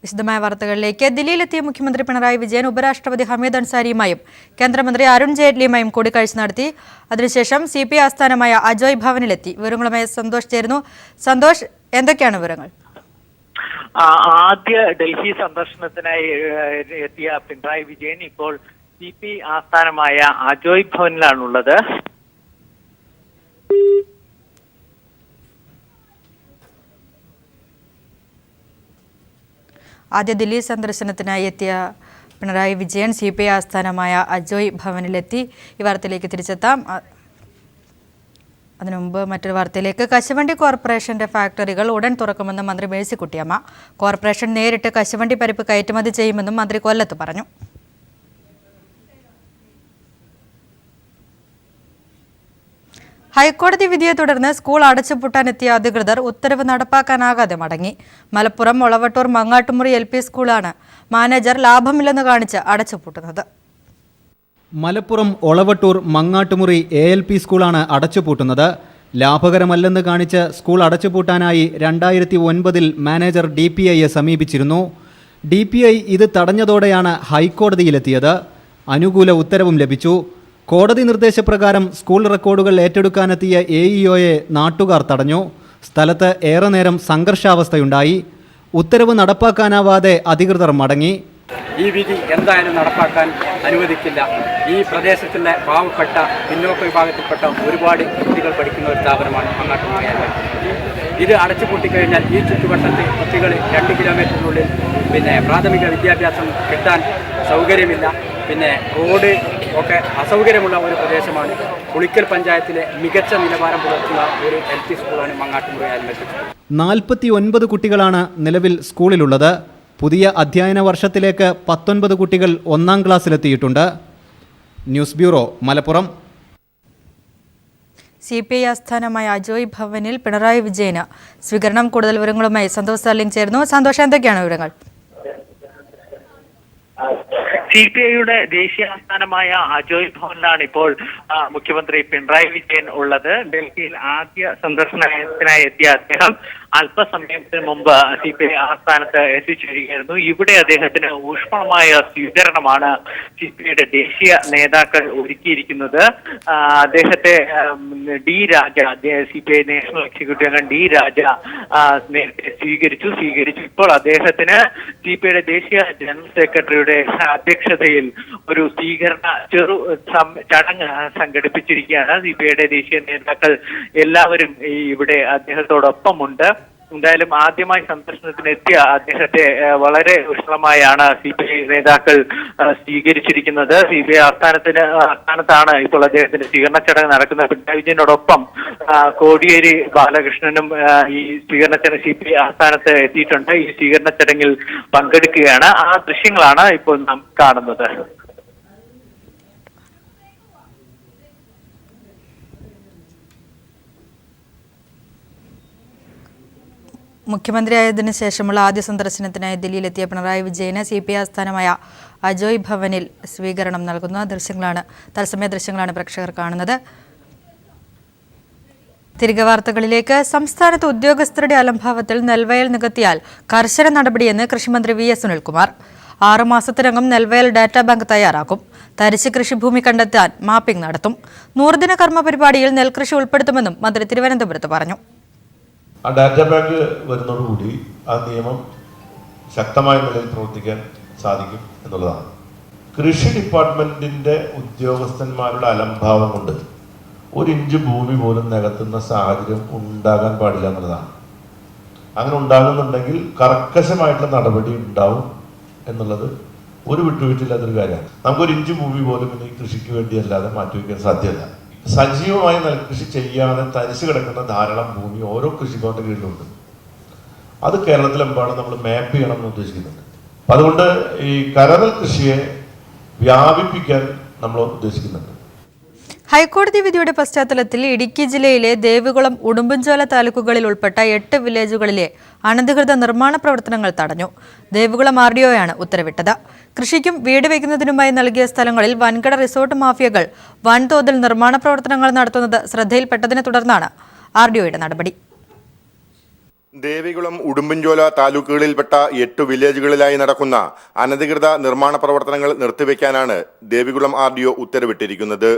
വിശദമായ വാർത്തകളിലേക്ക്. ദില്ലിയിലെത്തിയ മുഖ്യമന്ത്രി പിണറായി വിജയൻ ഉപരാഷ്ട്രപതി ഹമീദ് അൻസാരിയുമായും കേന്ദ്രമന്ത്രി അരുൺ ജെയ്റ്റ്ലിയുമായും കൂടിക്കാഴ്ച നടത്തി. അതിനുശേഷം CPI ആസ്ഥാനമായ അജോയ് ഭവനിലെത്തി. വിവരങ്ങളുമായി സന്തോഷ് ചേരുന്നു. സന്തോഷ്, എന്തൊക്കെയാണ് വിവരങ്ങൾ? ആദ്യ ഡൽഹി സന്ദർശനത്തിനായി എത്തിയ പിണറായി വിജയൻ ഇപ്പോൾ CPI ആസ്ഥാനമായ അജോയ് ഭവനിലാണുള്ളത്. ആദ്യ ദില്ലി സന്ദർശനത്തിനായി എത്തിയ പിണറായി വിജയൻ CPI ആസ്ഥാനമായ അജോയ് ഭവനിലെത്തി. ഈ വാർത്തയിലേക്ക് തിരിച്ചെത്താം. അതിനുമുമ്പ് മറ്റൊരു വാർത്തയിലേക്ക്. കശുവണ്ടി കോർപ്പറേഷന്റെ ഫാക്ടറികൾ ഉടൻ തുറക്കുമെന്ന് മന്ത്രി മേഴ്സിക്കുട്ടിയമ്മ. കോർപ്പറേഷൻ നേരിട്ട് കശുവണ്ടി പരിപ്പ് കയറ്റുമതി ചെയ്യുമെന്നും മന്ത്രി കൊല്ലത്ത് പറഞ്ഞു. ഹൈക്കോടതി വിധിയെ തുടർന്ന് സ്കൂൾ അടച്ചുപൂട്ടാനെത്തിയ അധികൃതർ ഉത്തരവ് നടപ്പാക്കാനാകാതെ മടങ്ങി. മലപ്പുറം ഒളവട്ടൂർ മങ്ങാട്ടുമുറി LP സ്കൂളാണ് മാനേജർ ലാഭമില്ലെന്ന് കാണിച്ച് അടച്ചുപൂട്ടുന്നത്. മലപ്പുറം ഒളവട്ടൂർ മങ്ങാട്ടുമുറി ALP സ്കൂളാണ് അടച്ചുപൂട്ടുന്നത്. ലാഭകരമല്ലെന്ന് കാണിച്ച് സ്കൂൾ അടച്ചുപൂട്ടാനായി 2009 മാനേജർ DPIയെ സമീപിച്ചിരുന്നു. DPI ഇത് തടഞ്ഞതോടെയാണ് ഹൈക്കോടതിയിലെത്തിയത്. അനുകൂല ഉത്തരവും ലഭിച്ചു. കോടതി നിർദ്ദേശപ്രകാരം സ്കൂൾ റെക്കോർഡുകൾ ഏറ്റെടുക്കാനെത്തിയ AEOയെ നാട്ടുകാർ തടഞ്ഞു. സ്ഥലത്ത് ഏറെ നേരം സംഘർഷാവസ്ഥയുണ്ടായി. ഉത്തരവ് നടപ്പാക്കാനാവാതെ അധികൃതർ മടങ്ങി. ഈ വിധി എന്തായാലും നടപ്പാക്കാൻ അനുവദിക്കില്ല. ഈ പ്രദേശത്തുള്ള പാവപ്പെട്ട പിന്നോക്ക വിഭാഗത്തിൽപ്പെട്ട ഒരുപാട് കുട്ടികൾ പഠിക്കുന്ന ഒരു സ്ഥാപനമാണ് മങ്ങാട്ടുമുറി. ഇത് അടച്ചുപൂട്ടിക്കഴിഞ്ഞാൽ ഈ ചുറ്റുവട്ടത്ത് കുട്ടികൾ 2 കിലോമീറ്ററിനുള്ളിൽ പ്രാഥമിക വിദ്യാഭ്യാസം കിട്ടാൻ സൗകര്യമില്ല. റോഡ് ഒക്കെ അസൗകര്യമുള്ള ഒരു പ്രദേശമാണ്. പുളിക്കൽ പഞ്ചായത്തിലെ മികച്ച നിലവാരം പുലർത്തുന്ന ഒരു LP സ്കൂളാണ് മങ്ങാട്ടുമുറി LP സ്കൂൾ. 49 കുട്ടികളാണ് നിലവിൽ സ്കൂളിലുള്ളത്. പുതിയ അധ്യയന വർഷത്തിലേക്ക് 19 കുട്ടികൾ 1ാം ക്ലാസ്സിലെത്തിയിട്ടുണ്ട്. News bureau, Malappuram. CPI ആസ്ഥാനമായ അജോയ് ഭവനിൽ പിണറായി വിജയന് സ്വീകരണം. കൂടുതൽ വിവരങ്ങളുമായി സന്തോഷ് സർലിംഗ് ചേർന്നു. സന്തോഷം, എന്തൊക്കെയാണ് വിവരങ്ങൾ? CPIയുടെ ദേശീയ ആസ്ഥാനമായ അജോയ് ഭവനിലാണ് ഇപ്പോൾ മുഖ്യമന്ത്രി പിണറായി വിജയൻ ഉള്ളത്. ഡൽഹിയിൽ ആദ്യ സന്ദർശനത്തിനായി എത്തിയ അദ്ദേഹം അല്പസമയത്തിന് മുമ്പ് CPI ആസ്ഥാനത്ത് എത്തിച്ചേരുകയായിരുന്നു. ഇവിടെ അദ്ദേഹത്തിന് ഊഷ്മളമായ സ്വീകരണമാണ് CPIയുടെ ദേശീയ നേതാക്കൾ ഒരുക്കിയിരിക്കുന്നത്. അദ്ദേഹത്തെ D രാജ, CPI നാഷണൽ എക്സിക്യൂട്ടീവ് അംഗം D രാജ നേരത്തെ സ്വീകരിച്ചു. ഇപ്പോൾ അദ്ദേഹത്തിന് CPIയുടെ ദേശീയ ജനറൽ സെക്രട്ടറിയുടെ അധ്യക്ഷതയിൽ ഒരു സ്വീകരണ ചടങ്ങ് സംഘടിപ്പിച്ചിരിക്കുകയാണ്. CPIയുടെ ദേശീയ നേതാക്കൾ എല്ലാവരും ഇവിടെ അദ്ദേഹത്തോടൊപ്പമുണ്ട്. എന്തായാലും ആദ്യമായി സന്ദർശനത്തിനെത്തിയ അദ്ദേഹത്തെ വളരെ ഊഷ്മളമായാണ് CPI നേതാക്കൾ സ്വീകരിച്ചിരിക്കുന്നത്. CPI ആസ്ഥാനത്താണ് ഇപ്പോൾ അദ്ദേഹത്തിന്റെ സ്വീകരണ ചടങ്ങ് നടക്കുന്നത്. പിണറായി വിജയനോടൊപ്പം കോടിയേരി ബാലകൃഷ്ണനും ഈ CPI ആസ്ഥാനത്ത് എത്തിയിട്ടുണ്ട്. ഈ സ്വീകരണ ചടങ്ങിൽ പങ്കെടുക്കുകയാണ്. ആ ദൃശ്യങ്ങളാണ് ഇപ്പോൾ നാം കാണുന്നത്. മുഖ്യമന്ത്രിയായതിനു ശേഷമുള്ള ആദ്യ സന്ദർശനത്തിനായി ദില്ലിയിലെത്തിയ പിണറായി വിജയന് CPI ആസ്ഥാനമായ അജോയ് ഭവനിൽ സ്വീകരണം നൽകുന്ന തത്സമയ ദൃശ്യങ്ങളാണ് പ്രേക്ഷകർ കാണുന്നത്. തിരികെ വാർത്തകളിലേക്ക്. സംസ്ഥാനത്ത് ഉദ്യോഗസ്ഥരുടെ അലംഭാവത്തിൽ നെൽവയൽ നികത്തിയാൽ കർശന നടപടിയെന്ന് കൃഷിമന്ത്രി VS സുനിൽകുമാർ. 6 മാസത്തിനകം നെൽവയൽ ഡാറ്റാ ബാങ്ക് തയ്യാറാക്കും. തരിശ് കൃഷിഭൂമി കണ്ടെത്താൻ മാപ്പിംഗ് നടത്തും. 100 ദിന കർമ്മ പരിപാടിയിൽ നെൽകൃഷി ഉൾപ്പെടുത്തുമെന്നും മന്ത്രി തിരുവനന്തപുരത്ത് പറഞ്ഞു. ആ ഡാറ്റാ ബാങ്ക് വരുന്നതോടുകൂടി ആ നിയമം ശക്തമായ നിലയിൽ പ്രവർത്തിക്കാൻ സാധിക്കും എന്നുള്ളതാണ്. കൃഷി ഡിപ്പാർട്ട്മെന്റിന്റെ ഉദ്യോഗസ്ഥന്മാരുടെ അലംഭാവം കൊണ്ട് 1 ഇഞ്ച് ഭൂമി പോലും നികത്തുന്ന സാഹചര്യം ഉണ്ടാകാൻ പാടില്ല എന്നുള്ളതാണ്. അങ്ങനെ ഉണ്ടാകുന്നുണ്ടെങ്കിൽ കർക്കശമായിട്ടുള്ള നടപടി ഉണ്ടാവും എന്നുള്ളത് ഒരു വിട്ടുവീഴ്ചയില്ലാത്തൊരു കാര്യമാണ്. നമുക്ക് 1 ഇഞ്ച് ഭൂമി പോലും ഇനി കൃഷിക്ക് വേണ്ടി അല്ലാതെ മാറ്റിവെക്കാൻ സാധ്യമല്ല. സജീവമായി നെൽകൃഷി ചെയ്യാതെ തരിച്ചു കിടക്കുന്ന ധാരാളം ഭൂമി ഓരോ കൃഷിഭവന്റെ കീഴിലുണ്ട്. അത് കേരളത്തിലെമ്പാടും നമ്മൾ മാപ്പ് ചെയ്യണം എന്ന് ഉദ്ദേശിക്കുന്നുണ്ട്. അതുകൊണ്ട് ഈ കരനെൽ കൃഷിയെ വ്യാപിപ്പിക്കാൻ നമ്മൾ ഉദ്ദേശിക്കുന്നുണ്ട്. ഹൈക്കോടതി വിധിയുടെ പശ്ചാത്തലത്തിൽ ഇടുക്കി ജില്ലയിലെ ദേവികുളം, ഉടുമ്പൻചോല താലൂക്കുകളിൽ ഉൾപ്പെട്ട 8 വില്ലേജുകളിലെ അനധികൃത നിർമ്മാണ പ്രവർത്തനങ്ങൾ തടഞ്ഞു. ദേവികുളം RDOയാണ് ഉത്തരവിട്ടത്. കൃഷിക്കും വീട് വയ്ക്കുന്നതിനുമായി നൽകിയ സ്ഥലങ്ങളിൽ വൻകിട റിസോർട്ട് മാഫിയകൾ വൻതോതിൽ നിർമ്മാണ പ്രവർത്തനങ്ങൾ നടത്തുന്നത് ശ്രദ്ധയിൽപ്പെട്ടതിനെ തുടർന്നാണ് RDOയുടെ നടപടി. ദേവികുളം ഉടുമ്പൻചോല താലൂക്കുകളിൽപ്പെട്ട 8 വില്ലേജുകളിലായി നടക്കുന്ന അനധികൃത നിർമ്മാണ പ്രവർത്തനങ്ങൾ നിർത്തിവെക്കാനാണ് ദേവികുളം RDO ഉത്തരവിട്ടിരിക്കുന്നത്.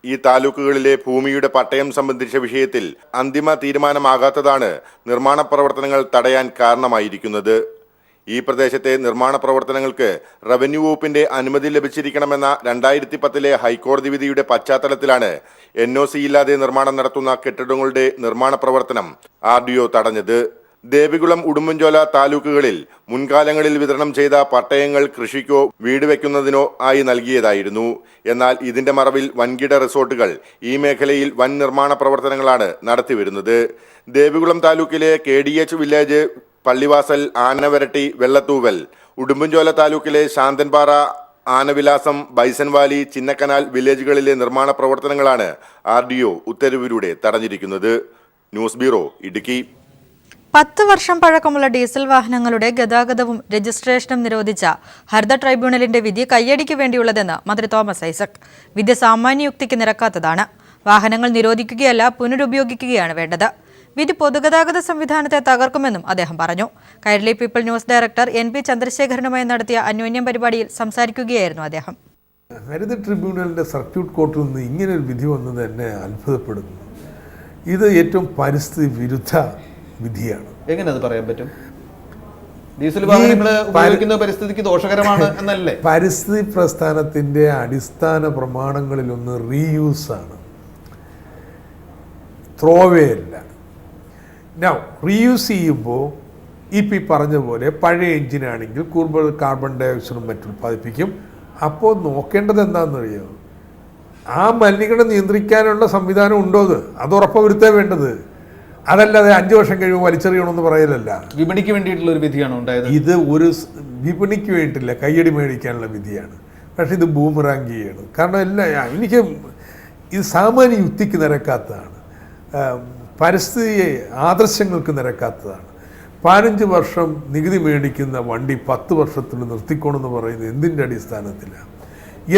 ഈ താലൂക്കുകളിലെ ഭൂമിയുടെ പട്ടയം സംബന്ധിച്ച വിഷയത്തിൽ അന്തിമ തീരുമാനമാകാത്തതാണ് നിർമ്മാണ പ്രവർത്തനങ്ങൾ തടയാൻ കാരണമായിരിക്കുന്നത്. ഈ പ്രദേശത്തെ നിർമ്മാണ പ്രവർത്തനങ്ങൾക്ക് റവന്യൂ വകുപ്പിന്റെ അനുമതി ലഭിച്ചിരിക്കണമെന്ന 2010 ഹൈക്കോടതി വിധിയുടെ പശ്ചാത്തലത്തിലാണ് NOC ഇല്ലാതെ നിർമ്മാണം നടത്തുന്ന കെട്ടിടങ്ങളുടെ നിർമ്മാണ പ്രവർത്തനം RDO തടഞ്ഞത്. ദേവികുളം ഉടുമ്പൻചോല താലൂക്കുകളിൽ മുൻകാലങ്ങളിൽ വിതരണം ചെയ്ത പട്ടയങ്ങൾ കൃഷിക്കോ വീട് വെക്കുന്നതിനോ ആയി നൽകിയതായിരുന്നു. എന്നാൽ ഇതിന്റെ മറവിൽ വൻകിട റിസോർട്ടുകൾ ഈ മേഖലയിൽ വൻ നിർമ്മാണ പ്രവർത്തനങ്ങളാണ് നടത്തിവരുന്നത്. ദേവികുളം താലൂക്കിലെ KDH വില്ലേജ്, പള്ളിവാസൽ, ആനവരട്ടി, വെള്ളത്തൂവൽ, ഉടുമ്പൻചോല താലൂക്കിലെ ശാന്തൻപാറ, ആനവിലാസം, ബൈസൺ വാലി, ചിന്നക്കനാൽ വില്ലേജുകളിലെ നിർമ്മാണ പ്രവർത്തനങ്ങളാണ് RDO ഉത്തരവിലൂടെ തടഞ്ഞിരിക്കുന്നത്. News bureau, Idukki. 10 വർഷം പഴക്കമുള്ള ഡീസൽ വാഹനങ്ങളുടെ ഗതാഗതവും രജിസ്ട്രേഷനും നിരോധിച്ച ഹരിത ട്രൈബ്യൂണലിന്റെ വിധി കയ്യടിക്ക് വേണ്ടിയുള്ളതെന്ന് മന്ത്രി തോമസ് ഐസക്. വിധി സാമാന്യ യുക്തിക്ക് നിരക്കാത്തതാണ്. വാഹനങ്ങൾ നിരോധിക്കുകയല്ല, പുനരുപയോഗിക്കുകയാണ് വേണ്ടത്. വിധി പൊതുഗതാഗത സംവിധാനത്തെ തകർക്കുമെന്നും അദ്ദേഹം പറഞ്ഞു. Kairali people news director NP ചന്ദ്രശേഖരനുമായി നടത്തിയ അന്യോന്യം പരിപാടിയിൽ സംസാരിക്കുകയായിരുന്നു അദ്ദേഹം. ഹരിത ട്രിബ്യൂണലിന്റെ സർക്യൂട്ട് കോർട്ടിൽ നിന്ന് ഇങ്ങനൊരു വിധി വന്നത് തന്നെ അത്ഭുതപ്പെടുന്നു. ഇത് ഏറ്റവും പരിസ്ഥിതി വിരുദ്ധ വിധിയാണ്. എങ്ങനെ അത് പറയാൻ പറ്റും? ഡീസൽ വാഹനങ്ങൾ ഉപയോഗിക്കുന്നത് പരിസ്ഥിതിക്ക് ദോഷകരമാണ് എന്നല്ലേ? പരിസ്ഥിതി പ്രസ്ഥാനത്തിന്റെ അടിസ്ഥാന പ്രമാണങ്ങളിലൊന്ന് റീയൂസ് ആണ്, ത്രോവേ അല്ല. നൗ റീയൂസ് ചെയ്യുമ്പോൾ പറഞ്ഞ പോലെ പഴയ എഞ്ചിനാണെങ്കിൽ കൂടുതൽ കാർബൺ ഡയോക്സൈഡും മറ്റും ഉൽപ്പാദിപ്പിക്കും. അപ്പോൾ നോക്കേണ്ടത് എന്താണെന്നറിയോ? ആ മലിനീകരണം നിയന്ത്രിക്കാനുള്ള സംവിധാനം ഉണ്ടോ? അത് ഉറപ്പുവരുത്താൻ വേണ്ടത്. അതല്ലാതെ 5 വർഷം കഴിയുമ്പോൾ വലിച്ചെറിയണമെന്ന് പറയലല്ല. വിപണിക്ക് വേണ്ടിയിട്ടുള്ള ഒരു വിധിയാണ് ഉണ്ടായത്. ഇത് ഒരു വിപണിക്ക് വേണ്ടിയിട്ടില്ല, കയ്യടി മേടിക്കാനുള്ള വിധിയാണ്. പക്ഷെ ഇത് ബൂമറാങ് ചെയ്യണം. കാരണം എനിക്ക് ഇത് സാമാന്യ യുക്തിക്ക് നിരക്കാത്തതാണ്, പരിസ്ഥിതി ആദർശങ്ങൾക്ക് നിരക്കാത്തതാണ്. 15 വർഷം നികുതി മേടിക്കുന്ന വണ്ടി 10 വർഷത്തിൽ നിർത്തിക്കോണമെന്ന് പറയുന്നത് എന്തിൻ്റെ അടിസ്ഥാനത്തിലാണ്?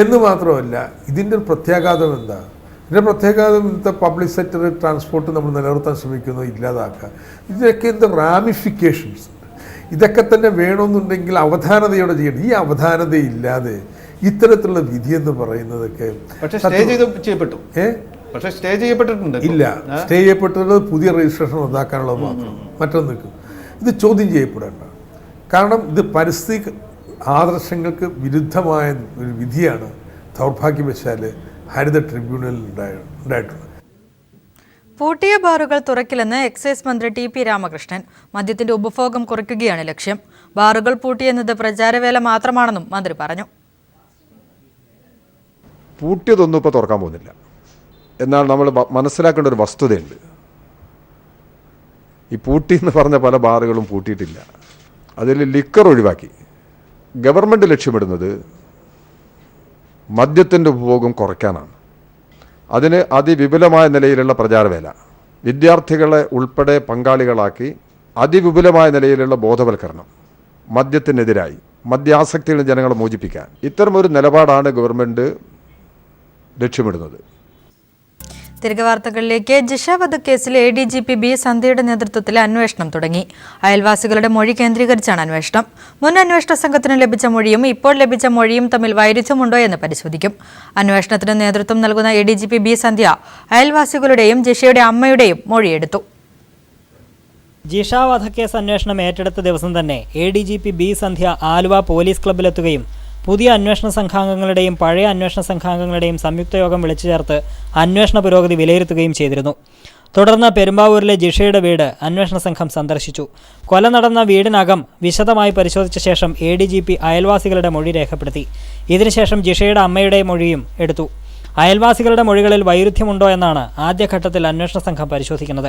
എന്ന് മാത്രമല്ല, ഇതിൻ്റെ പ്രത്യാഘാതം എന്താ? ഇതിൻ്റെ പ്രത്യാഘാതം ഇന്നത്തെ പബ്ലിക് സെക്ടർ ട്രാൻസ്പോർട്ട് നമ്മൾ നിലനിർത്താൻ ശ്രമിക്കുന്നത് ഇല്ലാതാക്കുക. ഇതിനൊക്കെ എന്ത് റാമിഫിക്കേഷൻസ് ഉണ്ട്. ഇതൊക്കെ തന്നെ വേണമെന്നുണ്ടെങ്കിൽ അവധാനതയോടെ ചെയ്യണം. ഈ അവധാനതയില്ലാതെ ഇത്തരത്തിലുള്ള വിധി എന്ന് പറയുന്നതൊക്കെ സ്റ്റേ ചെയ്യപ്പെട്ടിട്ടുണ്ട്. ഇല്ല, സ്റ്റേ ചെയ്യപ്പെട്ടുള്ളത് പുതിയ രജിസ്ട്രേഷൻ റദ്ദാക്കാനുള്ളത് മാത്രം. മറ്റൊന്ന് നിൽക്കും. ഇത് ചോദ്യം ചെയ്യപ്പെടേണ്ട. കാരണം ഇത് പരിസ്ഥിതി ആദർശങ്ങൾക്ക് വിരുദ്ധമായ ഒരു വിധിയാണ് ദൗർഭാഗ്യവശാൽ ഹരിത ട്രിബ്യൂണലിൽ ഉണ്ടായിട്ടുള്ളത്. പൂട്ടിയ ബാറുകൾ തുറക്കില്ലെന്ന് എക്സൈസ് മന്ത്രി TP രാമകൃഷ്ണൻ. മദ്യത്തിന്റെ ഉപഭോഗം കുറയ്ക്കുകയാണ് ലക്ഷ്യം. ബാറുകൾ പൂട്ടിയെന്നത് പ്രചാരവേല മാത്രമാണെന്നും മന്ത്രി പറഞ്ഞു. പൂട്ടിയതൊന്നും ഇപ്പോൾ തുറക്കാൻ പോകുന്നില്ല. എന്നാൽ നമ്മൾ മനസ്സിലാക്കേണ്ട ഒരു വസ്തുതയുണ്ട്. ഈ പൂട്ടി എന്ന് പറഞ്ഞ പല ബാറുകളും പൂട്ടിയിട്ടില്ല. അതിൽ ലിക്കർ ഒഴിവാക്കി. ഗവൺമെൻറ് ലക്ഷ്യമിടുന്നത് മദ്യത്തിൻ്റെ ഉപഭോഗം കുറയ്ക്കാനാണ്. അതിന് അതിവിപുലമായ നിലയിലുള്ള പ്രചാരവേല, വിദ്യാർത്ഥികളെ ഉൾപ്പെടെ പങ്കാളികളാക്കി അതിവിപുലമായ നിലയിലുള്ള ബോധവൽക്കരണം, മദ്യത്തിനെതിരായി മദ്യാസക്തിയിൽ ജനങ്ങളെ മോചിപ്പിക്കാൻ, ഇത്തരമൊരു നിലപാടാണ് ഗവൺമെൻറ് ലക്ഷ്യമിടുന്നത്. തിരികെ വാർത്തകളിലേക്ക്. ജിഷ വധക്കേസിൽ ADGP B സന്ധ്യയുടെ നേതൃത്വത്തിൽ അന്വേഷണം തുടങ്ങി. അയൽവാസികളുടെ മൊഴി കേന്ദ്രീകരിച്ചാണ് അന്വേഷണം. മുൻ അന്വേഷണ സംഘത്തിന് ലഭിച്ച മൊഴിയും ഇപ്പോൾ ലഭിച്ച മൊഴിയും തമ്മിൽ വൈരുദ്ധ്യമുണ്ടോ എന്ന് പരിശോധിക്കും. അന്വേഷണത്തിന് നേതൃത്വം നൽകുന്ന ADGP B സന്ധ്യ അയൽവാസികളുടെയും ജിഷയുടെ അമ്മയുടെയും മൊഴിയെടുത്തു. ജിഷ വധക്കേസ് അന്വേഷണം ഏറ്റെടുത്ത ദിവസം തന്നെ ADGP B സന്ധ്യ ആലുവ പോലീസ് ക്ലബ്ബിലെത്തുകയും പുതിയ അന്വേഷണ സംഘാംഗങ്ങളുടെയും പഴയ അന്വേഷണ സംഘാംഗങ്ങളുടെയും സംയുക്ത യോഗം വിളിച്ചു ചേർത്ത് അന്വേഷണ പുരോഗതി വിലയിരുത്തുകയും ചെയ്തിരുന്നു. തുടർന്ന് പെരുമ്പാവൂരിലെ ജിഷയുടെ വീട് അന്വേഷണ സംഘം സന്ദർശിച്ചു. കൊല നടന്ന വീടിനകം വിശദമായി പരിശോധിച്ച ശേഷം ADGP അയൽവാസികളുടെ മൊഴി രേഖപ്പെടുത്തി. ഇതിനുശേഷം ജിഷയുടെ അമ്മയുടെ മൊഴിയും എടുത്തു. അയൽവാസികളുടെ മൊഴികളിൽ വൈരുദ്ധ്യമുണ്ടോ എന്നാണ് ആദ്യഘട്ടത്തിൽ അന്വേഷണ സംഘം പരിശോധിക്കുന്നത്.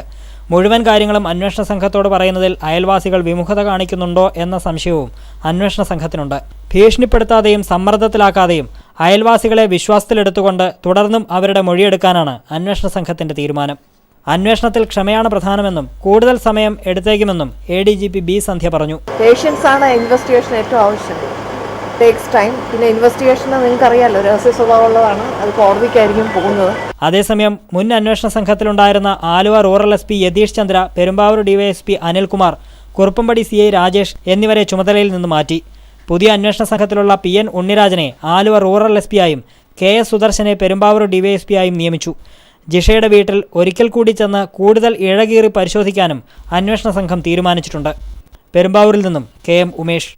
മുഴുവൻ കാര്യങ്ങളും അന്വേഷണ സംഘത്തോട് പറയുന്നതിൽ അയൽവാസികൾ വിമുഖത കാണിക്കുന്നുണ്ടോ എന്ന സംശയവും അന്വേഷണ സംഘത്തിനുണ്ട്. ഭീഷണിപ്പെടുത്താതെയും സമ്മർദ്ദത്തിലാക്കാതെയും അയൽവാസികളെ വിശ്വാസത്തിലെടുത്തുകൊണ്ട് തുടർന്നും അവരുടെ മൊഴിയെടുക്കാനാണ് അന്വേഷണ സംഘത്തിന്റെ തീരുമാനം. അന്വേഷണത്തിൽ ക്ഷമയാണ് പ്രധാനമെന്നും കൂടുതൽ സമയം എടുത്തേക്കുമെന്നും ADGP B സന്ധ്യ പറഞ്ഞു. പേഷ്യൻസ് ആണ് ഇൻവെസ്റ്റിഗേഷൻ ഏറ്റവും ആവശ്യം. Takes time. പിന്നെ ഇൻവെസ്റ്റിഗേഷൻ നിങ്ങൾക്കറിയാമല്ലോ, രഹസ്യ സ്വഭാവമുള്ളതാണ്, അത് കോടതിക്കായിരിക്കും പോകുന്നത്. അതേസമയം മുൻ അന്വേഷണ സംഘത്തിലുണ്ടായിരുന്ന Aluva rural SP Yathish Chandra, Perumbavoor DYSP Anilkumar, Kuruppampady CI Rajesh എന്നിവരെ ചുമതലയിൽ നിന്ന് മാറ്റി. പുതിയ അന്വേഷണ സംഘത്തിലുള്ള PN ഉണ്ണിരാജനെ ആലുവ റൂറൽ SP ആയും KS സുദർശനെ പെരുമ്പാവൂർ DYSP ആയും നിയമിച്ചു. ജിഷയുടെ വീട്ടിൽ ഒരിക്കൽ കൂടി ചെന്ന് കൂടുതൽ ഇഴകീറി പരിശോധിക്കാനും അന്വേഷണ സംഘം തീരുമാനിച്ചിട്ടുണ്ട്. പെരുമ്പാവൂരിൽ നിന്നും KM ഉമേഷ്.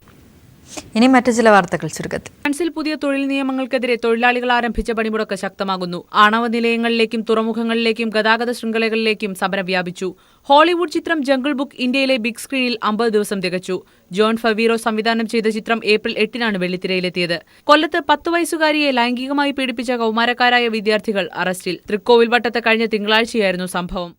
ഇനി മറ്റു ചില വാർത്തകൾ ചുരുക്കത്തിൽ. ഫ്രാൻസിൽ പുതിയ തൊഴിൽ നിയമങ്ങൾക്കെതിരെ തൊഴിലാളികൾ ആരംഭിച്ച പണിമുടക്ക് ശക്തമാകുന്നു. ആണവ നിലയങ്ങളിലേക്കും തുറമുഖങ്ങളിലേക്കും ഗതാഗത ശൃംഖലകളിലേക്കും സമരം വ്യാപിച്ചു. ഹോളിവുഡ് ചിത്രം ജംഗിൾ ബുക്ക് ഇന്ത്യയിലെ ബിഗ് സ്ക്രീനിൽ 50 ദിവസം തികച്ചു. ജോൺ ഫവീറോ സംവിധാനം ചെയ്ത ചിത്രം ഏപ്രിൽ 8-നാണ് വെള്ളിത്തിരയിലെത്തിയത്. കൊല്ലത്ത് 10 വയസ്സുകാരിയെ ലൈംഗികമായി പീഡിപ്പിച്ച കൗമാരക്കാരായ വിദ്യാർത്ഥികൾ അറസ്റ്റിൽ. തൃക്കോവിൽ വട്ടത്ത് കഴിഞ്ഞ തിങ്കളാഴ്ചയായിരുന്നു സംഭവം.